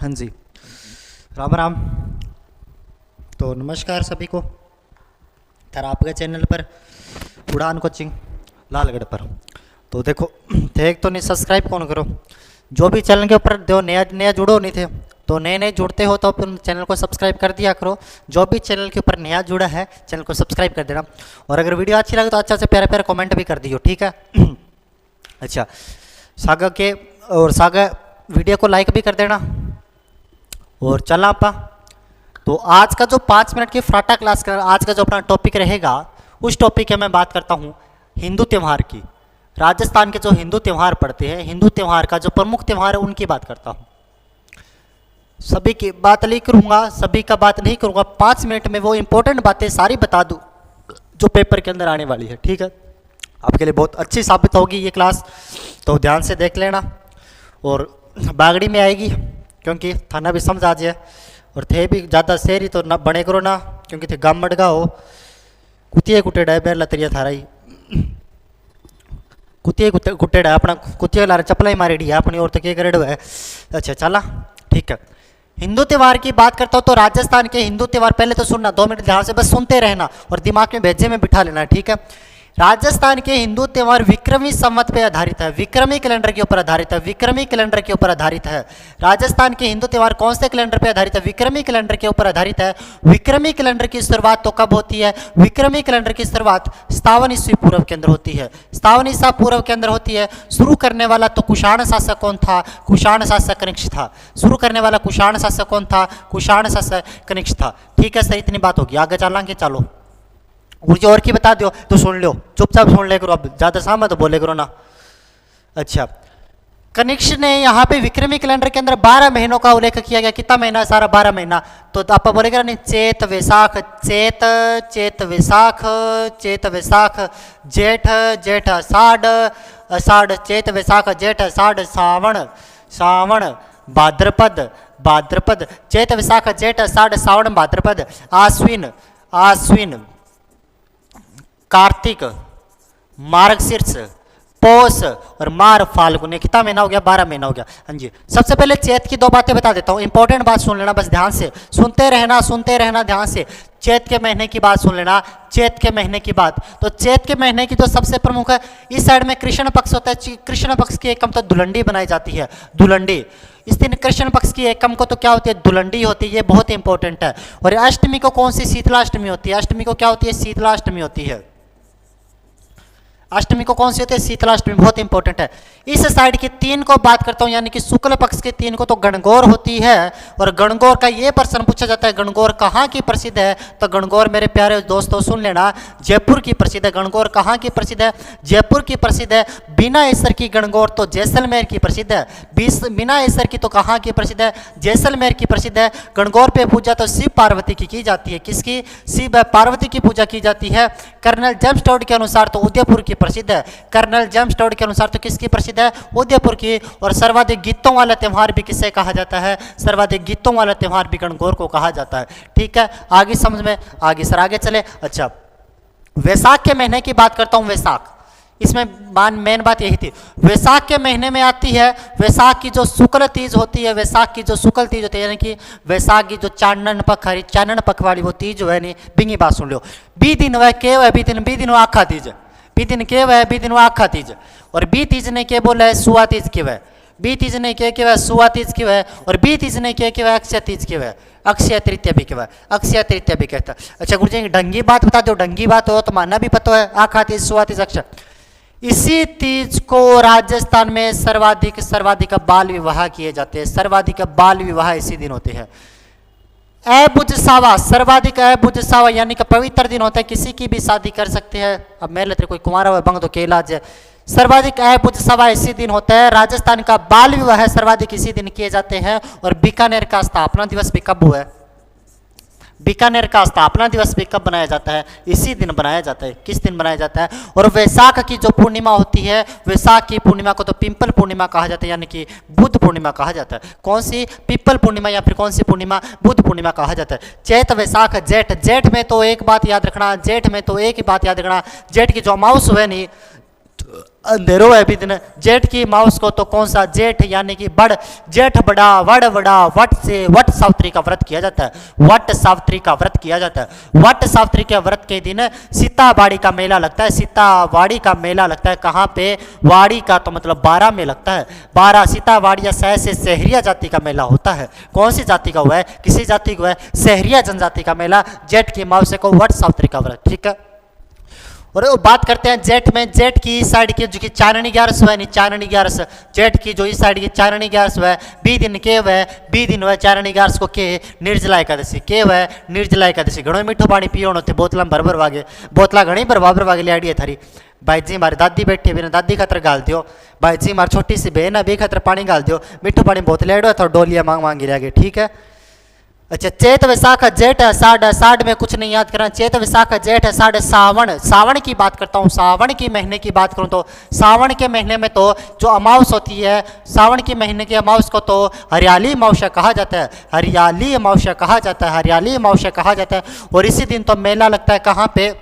हाँ जी, राम राम। तो नमस्कार सभी को, इधर आपके चैनल पर उड़ान कोचिंग लालगढ़ पर। तो देखो, देख तो नहीं, सब्सक्राइब कौन करो। जो भी चैनल के ऊपर जो नया जुड़ो नहीं थे, तो नए जुड़ते हो तो अपन चैनल को सब्सक्राइब कर दिया करो। जो भी चैनल के ऊपर नया जुड़ा है, चैनल को सब्सक्राइब कर देना। और अगर वीडियो अच्छी लगे तो अच्छा से प्यारे प्यारे कमेंट भी कर दियो, ठीक है। अच्छा, सागा के और सागा वीडियो को लाइक भी कर देना। और चला आपा, तो आज का जो 5 मिनट की फ्राटा क्लास का आज का जो अपना टॉपिक रहेगा, उस टॉपिक में मैं बात करता हूँ हिंदू त्यौहार की। राजस्थान के जो हिंदू त्यौहार पड़ते हैं, हिंदू त्यौहार का जो प्रमुख त्यौहार है उनकी बात करता हूँ। सभी की बात नहीं करूँगा, सभी का बात नहीं करूँगा। 5 मिनट में वो इंपॉर्टेंट बातें सारी बता दूँ जो पेपर के अंदर आने वाली है, ठीक है। आपके लिए बहुत अच्छी साबित होगी ये क्लास, तो ध्यान से देख लेना। और बागड़ी में आएगी, क्योंकि थाना भी समझ आ जाए। और थे भी ज़्यादा शहरी तो ना बने करो ना, क्योंकि थे गाम मडगा हो। कुतिए कुटेड़ा है बेर लतरिया थारा ही, कुतिए कुटेड़ा अपना कुतिया लारे चपला ही मारेड़ी है अपनी और तो क्या करेड़ है। अच्छा चला, ठीक है। हिंदू त्यौहार की बात करता हूँ तो राजस्थान के हिंदू त्यौहार, पहले तो सुनना, 2 मिनट ध्यान से बस सुनते रहना और दिमाग में भेजे में बिठा लेना, ठीक है। राजस्थान के हिंदू त्यौहार विक्रमी संवत पे आधारित है, विक्रमी कैलेंडर के ऊपर आधारित है, विक्रमी कैलेंडर के ऊपर आधारित है। राजस्थान के हिंदू त्यौहार कौन से कैलेंडर पे आधारित है? विक्रमी कैलेंडर के ऊपर आधारित है। विक्रमी कैलेंडर की शुरुआत तो कब होती है? विक्रमी कैलेंडर की शुरुआत 57 ईस्वी पूर्व के अंदर होती है, 57 ईसा पूर्व के अंदर होती है। शुरू करने वाला तो कुषाण शासक कौन था? कुषाण शासक कनिष्क था। शुरू करने वाला कुषाण शासक कौन था? कुषाण शासक कनिष्क था, ठीक है। सही, इतनी बात होगी, आगे चलेंगे। चलो, मुझे और की बता दो तो सुन लो, चुपचाप सुन ले करो, अब ज़्यादा सामने तो बोले करो ना। अच्छा, कनिष्क ने यहाँ पे विक्रमी कैलेंडर के अंदर 12 महीनों का उल्लेख किया गया। कितना महीना? सारा 12 महीना। तो आप बोलेगा नहीं, चैत वैशाख, चैत वैशाख, चैत वैशाख, जेठ, जेठ आषाढ़, आषाढ़ चैत वैशाख, जेठ आषाढ़, सावण, सावण, भाद्रपद, भाद्रपद, चैत वैशाख, जेठ आषाढ़, सावण, भाद्रपद, आश्विन, आश्विन, कार्तिक, मार्गशीर्ष, पौष और मार फाल्गुन। कितना महीना हो गया? 12 महीना हो गया। हाँ जी, सबसे पहले चैत की 2 बातें बता देता हूँ। इंपॉर्टेंट बात सुन लेना, बस ध्यान से सुनते रहना ध्यान से। चैत के महीने की बात सुन लेना, चैत के महीने की बात। तो चैत के महीने की जो सबसे प्रमुख है, इस साइड में कृष्ण पक्ष होता है। कृष्ण पक्ष की एकम तो दुलंडी बनाई जाती है, दुलंडी। इस दिन कृष्ण पक्ष की एकम को तो क्या होती है? दुलंडी होती है, ये बहुत इंपॉर्टेंट है। और अष्टमी को कौन सी? शीतलाष्टमी होती है। अष्टमी को क्या होती है? शीतलाष्टमी होती है। अष्टमी को कौन सी होती है? शीतलाष्टमी, बहुत इंपॉर्टेंट है। इस साइड की 3 को बात करता हूं, यानी कि शुक्ल पक्ष के 3 को तो गणगौर होती है। और गणगौर का ये प्रश्न पूछा जाता है, गणगौर कहाँ की प्रसिद्ध है? तो गणगौर मेरे प्यारे दोस्तों सुन लेना, जयपुर की प्रसिद्ध है। गणगौर कहाँ की प्रसिद्ध है? जयपुर की प्रसिद्ध है। बिना ईश्वर की गणगौर तो जैसलमेर की प्रसिद्ध है। बिना ईश्वर की तो कहाँ की प्रसिद्ध है? जैसलमेर की प्रसिद्ध है। गणगौर पे पूजा तो शिव पार्वती की जाती है। किसकी? शिव पार्वती की पूजा की जाती है। कर्नल जेम्स टोड के अनुसार तो उदयपुर की प्रसिद्ध है। कर्नल जेम्स टोड के अनुसार तो किसकी प्रसिद्ध है? उदयपुर की। और सर्वाधिक गीतों वाला त्यौहार भी किसे कहा जाता है? सर्वाधिक गीतों वाला त्यौहार भी गणगौर को कहा जाता है, ठीक है। आगे समझ में आगे, सर आगे चले। अच्छा, वैशाख के महीने की बात करता हूं। वैशाख, इसमें मेन बात यही थी। वैशाख के महीने में आती है वैशाख की जो शुक्ल तीज होती है। वैशाख की जो शुक्ल तीज होती है, यानी कि वैशाख की जो चानन पख, हरी चानन पख वाली वो तीज जो है नहीं, बिंगी बात सुन लो। बी दिन वह के वह बी दिन वह आखा तीज, बी दिन के वह बी दिन वह आखा तीज। और बी तीज ने के बोला है सुआ तीज के वह, बी तीज ने के वह सुआ तीज की वह। और बी तीज ने के वह अक्षय तीज की वह, अक्षय तृतीया भी कहवा, अक्षय तृतीया भी कहता। अच्छा गुरु जी, ढंगी बात बता दो। ढंगी बात हो तो मानना भी पता है, आखा तीज, सुआ तीज, अक्षय। इसी तीज को राजस्थान में सर्वाधिक बाल विवाह किए जाते हैं। सर्वाधिक बाल विवाह इसी दिन होते हैं। अबुझ सावा, सर्वाधिक अबुझ सावा, यानी कि पवित्र दिन होता है, किसी की भी शादी कर सकते हैं। अब मेरे लिए कोई कुमारा हुआ बंग तो के इलाज है। सर्वाधिक अबुझ सावा इसी दिन होता है। राजस्थान का बाल विवाह सर्वाधिक इसी दिन किए जाते हैं। और बीकानेर का स्थापना दिवस भी कब हुआ है? बीकानेर का स्थापना दिवस भी कब बनाया जाता है? इसी दिन बनाया जाता है। किस दिन बनाया जाता है? और वैशाख की जो पूर्णिमा होती है, वैशाख की पूर्णिमा को तो पिंपल पूर्णिमा कहा जाता है, यानी कि बुद्ध पूर्णिमा कहा जाता है। कौन सी? पिंपल पूर्णिमा, या फिर कौन सी पूर्णिमा? बुद्ध पूर्णिमा कहा जाता है। चैत वैशाख जेठ, जेठ में तो एक बात याद रखना, जेठ में तो एक ही बात याद रखना, जेठ की जो अमावस हुए नहीं, अंधेरो है भी दिन। जेठ की माउस को तो कौन सा जेठ यानी कि बड़, जेठ बड़ा वड़ बड़ा, वट से वट सावित्री का व्रत किया जाता है। वट सावित्री का व्रत किया जाता है। वट सावित्री के व्रत के दिन सीतावाड़ी का मेला लगता है। सीतावाड़ी का मेला लगता है कहाँ पे? वाड़ी का तो मतलब 12 में लगता है। 12 सीतावाड़ी या से सहरिया जाति का मेला होता है। कौन सी जाति का हुआ है? किसी जाति का है? सहरिया जनजाति का मेला, जेठ की माउस को वट सावित्री का व्रत। ठीक है, और बात करते हैं जेठ में। जेठ की इस साइड की जो कि चाननी 11 है, नहीं चाननी 11, जेठ की जो इस साइड की चाननी 11 है, बी दिन के वह, बी दिन वह चाननी 11 को के निर्जला एकादशी के वह निर्जला एकादशी। घणो मीठो पानी पियो होते, बोतल भर भर वागे, बोतला घनी भरवा वागे लियाड़ी है थारी। भाई जी हमारी दादी बैठी भी ना, दादी खतर गाल दियो। भाई जी हमारी छोटी सी बहन है, बे खतर पानी गाल दियो। मीठो पानी बोतल एडो तो डोलिया मांग मांगी रह। ठीक है, अच्छा चैत वैसाख जेठ है, साढ़ में कुछ नहीं याद करना। चैत वैसाख जेठ है, साढ़ सावन। सावन की बात करता हूँ, सावन के महीने की बात करूँ तो सावन के महीने में तो जो अमावस होती है, सावन के महीने की अमावस को तो हरियाली अमावस्या कहा जाता है। हरियाली अमावस्या कहा जाता है, हरियाली अमावस्या कहा जाता है। और इसी दिन तो मेला लगता है कहाँ पे?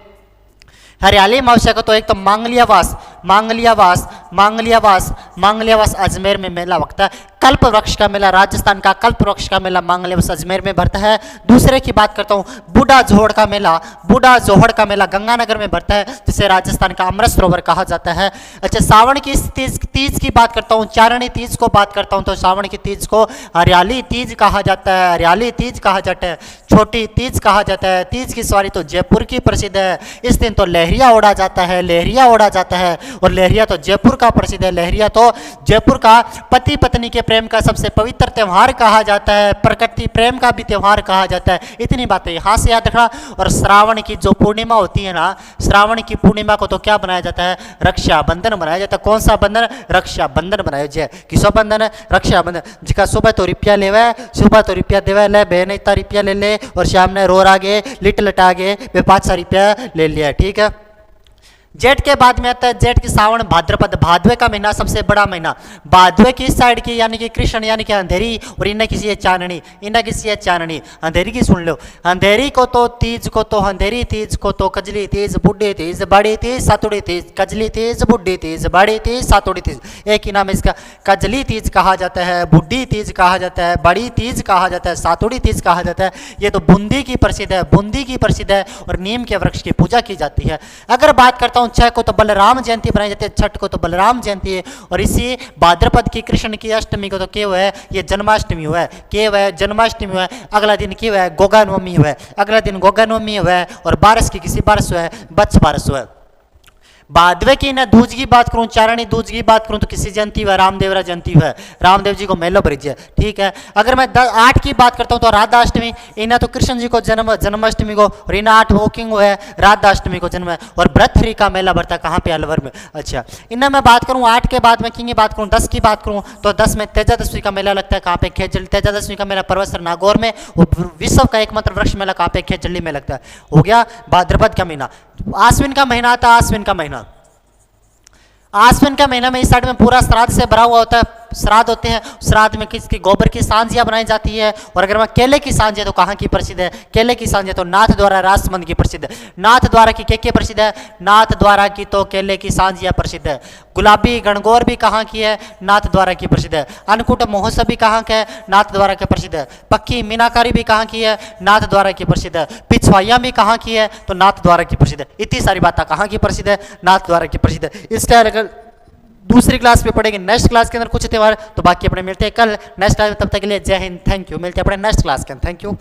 हरियाली अमावस्या को तो एक तो मांगलियावास, मांगलियावास, मांगलियावास, मांगलियावास अजमेर में मेला लगता है। कल्प वृक्ष का मेला, राजस्थान का कल्प वृक्ष का मेला मांगलियावास अजमेर में भरता है। दूसरे की बात करता हूँ, बूढ़ा जोहड़ का मेला, बूढ़ा जोहड़ का मेला गंगानगर में भरता है, जिसे राजस्थान का अमृत सरोवर कहा जाता है। अच्छा सावन की तीज की बात करता हूँ, चारणी तीज को बात करता हूँ तो सावन की तीज को हरियाली तीज कहा जाता है, हरियाली तीज कहा जाता है, छोटी तीज कहा जाता है। तीज की सवारी तो जयपुर की प्रसिद्ध है। इस दिन तो लहरिया ओढ़ा जाता है, लहरिया ओढ़ा जाता है। और लहरिया तो जयपुर का प्रसिद्ध है। लहरिया तो जयपुर का पति पत्नी के प्रेम का सबसे पवित्र त्यौहार कहा जाता है, प्रकृति प्रेम का भी त्यौहार कहा जाता है। इतनी बातें यहाँ से याद रखना। और श्रावण की जो पूर्णिमा होती है ना, श्रावण की पूर्णिमा को तो क्या बनाया जाता है? रक्षाबंधन बनाया जाता है। कौन सा बंधन? रक्षाबंधन बनाया जाए। किसो बंधन? रक्षाबंधन। जिसका सुबह तो रुपया लेवे, सुबह तो रुपया देवे, ले बहन इतना रुपया ले ले, और शाम ने रो आगे लिट लटा गे वे 500 रुपया ले लिया। ठीक है, जेठ के बाद में आता है जेठ की सावन भाद्रपद, भादवे का महीना सबसे बड़ा महीना। भादवे की साइड की यानी कि कृष्ण यानी कि अंधेरी, और इन्हें किसी है चाननी, इन्हें किसी है चाननी। अंधेरी की सुन लो, अंधेरी को तो तीज को तो अंधेरी तीज को तो कजली तीज, बुढ़ी तीज, बड़ी तीज, सातुड़ी तीज, कजली तीज, बुढ़ी तीज, बड़ी तीज, सातुड़ी तीज। एक ही नाम इसका, कजली तीज कहा जाता है, बुढ़ी तीज कहा जाता है, बड़ी तीज कहा जाता है, सातुड़ी तीज कहा जाता है। ये तो बूंदी की प्रसिद्ध है, बूंदी की प्रसिद्ध है, और नीम के वृक्ष की पूजा की जाती है। अगर बात करता हूँ छह को तो बलराम जयंती बनाई जाती है, छठ को तो बलराम जयंती है। और इसी भाद्रपद की कृष्ण की अष्टमी को तो क्या हुआ है? ये जन्माष्टमी हुआ है। क्या हुआ है? जन्माष्टमी हुआ है। अगला दिन क्या हुआ है? गोगा नवमी हुआ है। अगला दिन गोगा नवमी हुआ है। और बारस की किसी बारस हुआ है? बच्च बारस हुआ है। भादवे की ना दूज की बात करूं, चारणी दूज की बात करूं तो किसी जयंती हुआ? रामदेवरा जयंती हुआ है, रामदेव जी को मेलो भरिज है। ठीक है, अगर मैं 8 की बात करता हूं तो राधाष्टमी, इन्हें तो कृष्ण जी को जन्माष्टमी को, और इन्हें 8 वॉकिंग हुआ है, राधाष्टमी को जन्म है। और भ्रतहरि का मेला भरता है कहाँ पे? अलवर में। अच्छा, इन्हें मैं बात करूँ 8 के बाद में की बात करूँ, 10 की बात करूँ तो 10 में तेजादशी का मेला लगता है कहाँ पे? खेजड़ी। तेजादशी का मेला पर्वत नागौर में। विश्व का एकमात्र वृक्ष मेला कहाँ पे? खेजड़ी में लगता है। हो गया भाद्रपद का महीना। आश्विन का महीना आता है, आश्विन का महीना, आश्विन का महीना में इस साइड में पूरा श्राद्ध से भरा हुआ होता है। श्राद्ध होते हैं, श्राद्ध में किसकी? गोबर की सांझियाँ बनाई जाती है। और अगर मैं केले की सांझियाँ तो कहाँ की प्रसिद्ध है? केले की सांझियाँ तो नाथ द्वारा राजसमंद की प्रसिद्ध है। नाथ द्वारा की क्या प्रसिद्ध है? नाथ द्वारा की तो केले की सांझियाँ प्रसिद्ध है। गुलाबी गणगौर भी कहाँ की है? नाथ द्वारा की प्रसिद्ध है। अन्नकूट महोत्सव भी कहाँ का है? नाथ द्वारा की प्रसिद्ध है। पक्की मीनाकारी भी कहाँ की है? नाथ द्वारा की प्रसिद्ध है। पिछवाइयाँ भी कहाँ की है? तो नाथ द्वारा की प्रसिद्ध है। इतनी सारी बातें कहाँ की प्रसिद्ध है? नाथ द्वारा की प्रसिद्ध है। इस टाइम अगर दूसरी क्लास पे पढ़ेंगे, नेक्स्ट क्लास के अंदर कुछ त्यौहार, तो बाकी अपने मिलते हैं कल नेक्स्ट क्लास में। तब तक के लिए जय हिंद, थैंक यू। मिलते हैं अपने नेक्स्ट क्लास के अंदर, थैंक यू।